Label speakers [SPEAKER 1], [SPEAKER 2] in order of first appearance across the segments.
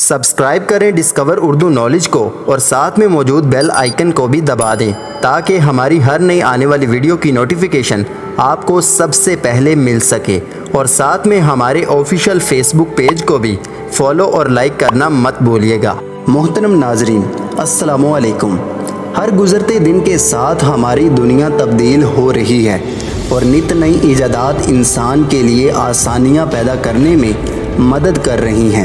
[SPEAKER 1] Subscribe کریں discover Urdu knowledge کو اور ساتھ میں موجود بیل آئیکن کو بھی دبا دیں تاکہ ہماری ہر نئی آنے والی ویڈیو کی نوٹیفیکیشن آپ کو سب سے پہلے مل سکے، اور ساتھ میں ہمارے آفیشیل فیس بک پیج کو بھی فالو اور لائک کرنا مت بھولیے گا۔ محترم ناظرین، السلام علیکم۔ ہر گزرتے دن کے ساتھ ہماری دنیا تبدیل ہو رہی ہے اور نت نئی ایجادات انسان کے لیے آسانیاں پیدا کرنے میں مدد کر رہی ہیں۔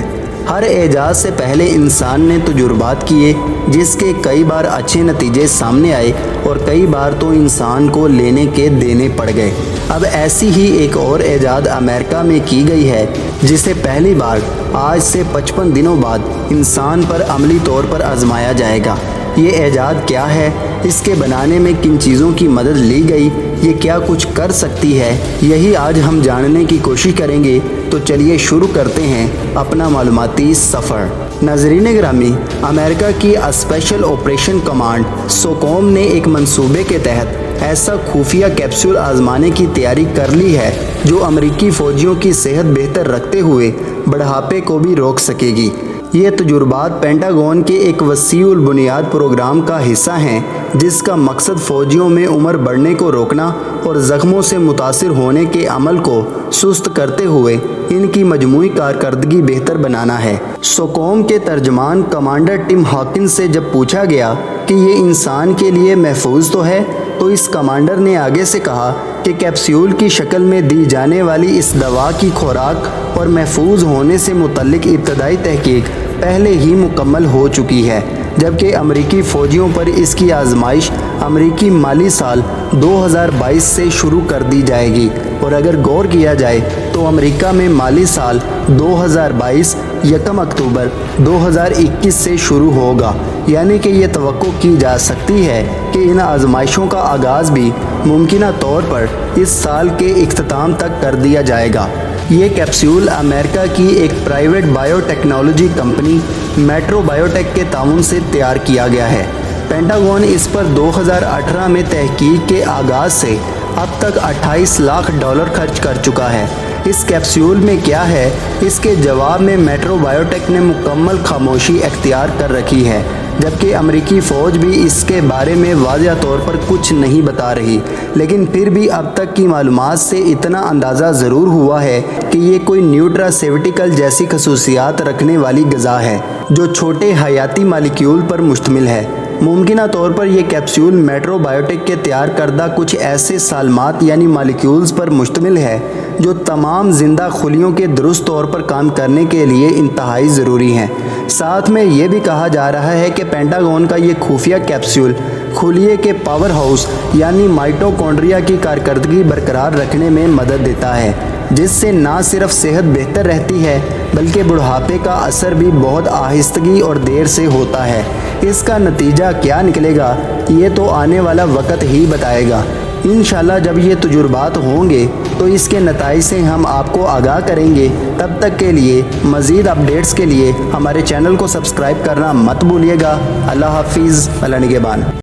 [SPEAKER 1] ہر ایجاد سے پہلے انسان نے تجربات کیے جس کے کئی بار اچھے نتیجے سامنے آئے اور کئی بار تو انسان کو لینے کے دینے پڑ گئے۔ اب ایسی ہی ایک اور ایجاد امریکہ میں کی گئی ہے جسے پہلی بار آج سے 55 دنوں بعد انسان پر عملی طور پر آزمایا جائے گا۔ یہ ایجاد کیا ہے؟ اس کے بنانے میں کن چیزوں کی مدد لی گئی؟ یہ کیا کچھ کر سکتی ہے؟ یہی آج ہم جاننے کی کوشش کریں گے، تو چلیے شروع کرتے ہیں اپنا معلوماتی سفر۔ ناظرین گرامی، امریکہ کی اسپیشل آپریشن کمانڈ سوکوم نے ایک منصوبے کے تحت ایسا خفیہ کیپسول آزمانے کی تیاری کر لی ہے جو امریکی فوجیوں کی صحت بہتر رکھتے ہوئے بڑھاپے کو بھی روک سکے گی۔ یہ تجربات پینٹاگون کے ایک وسیع البنیاد پروگرام کا حصہ ہیں جس کا مقصد فوجیوں میں عمر بڑھنے کو روکنا اور زخموں سے متاثر ہونے کے عمل کو سست کرتے ہوئے ان کی مجموعی کارکردگی بہتر بنانا ہے۔ سوکوم کے ترجمان کمانڈر ٹم ہاکنز سے جب پوچھا گیا کہ یہ انسان کے لیے محفوظ تو ہے، تو اس کمانڈر نے آگے سے کہا کہ کیپسول کی شکل میں دی جانے والی اس دوا کی خوراک اور محفوظ ہونے سے متعلق ابتدائی تحقیق پہلے ہی مکمل ہو چکی ہے، جبکہ امریکی فوجیوں پر اس کی آزمائش امریکی مالی سال 2022 سے شروع کر دی جائے گی، اور اگر غور کیا جائے تو امریکہ میں مالی سال 2022 یکم اکتوبر 2021 سے شروع ہوگا، یعنی کہ یہ توقع کی جا سکتی ہے کہ ان آزمائشوں کا آغاز بھی ممکنہ طور پر اس سال کے اختتام تک کر دیا جائے گا۔ یہ کیپسول امریکہ کی ایک private bio technology company metro biotech کے تعاون سے تیار کیا گیا ہے۔ پینٹاگون اس پر 2018 میں تحقیق کے آغاز سے اب تک $28 لاکھ خرچ کر چکا ہے۔ اس کیپسول میں کیا ہے؟ اس کے جواب میں میٹرو بائیوٹیک نے مکمل خاموشی اختیار کر رکھی ہے، جبکہ امریکی فوج بھی اس کے بارے میں واضح طور پر کچھ نہیں بتا رہی، لیکن پھر بھی اب تک کی معلومات سے اتنا اندازہ ضرور ہوا ہے کہ یہ کوئی نیوٹراسیوٹیکل جیسی خصوصیات رکھنے والی غذا ہے جو چھوٹے حیاتی مالیکیول پر مشتمل ہے۔ ممکنہ طور پر یہ کیپسول میٹرو بائیوٹیک کے تیار کردہ کچھ ایسے سالمات یعنی مالیکیولز پر مشتمل ہے جو تمام زندہ خلیوں کے درست طور پر کام کرنے کے لیے انتہائی ضروری ہیں۔ ساتھ میں یہ بھی کہا جا رہا ہے کہ پینٹاگون کا یہ خفیہ کیپسول خلیے کے پاور ہاؤس یعنی مائٹوکونڈریا کی کارکردگی برقرار رکھنے میں مدد دیتا ہے، جس سے نہ صرف صحت بہتر رہتی ہے بلکہ بڑھاپے کا اثر بھی بہت آہستگی اور دیر سے ہوتا ہے۔ اس کا نتیجہ کیا نکلے گا یہ تو آنے والا وقت ہی بتائے گا۔ انشاءاللہ جب یہ تجربات ہوں گے تو اس کے نتائج سے ہم آپ کو آگاہ کریں گے۔ تب تک کے لیے مزید اپڈیٹس کے لیے ہمارے چینل کو سبسکرائب کرنا مت بھولیے گا۔ اللہ حافظ، اللہ نگہبان۔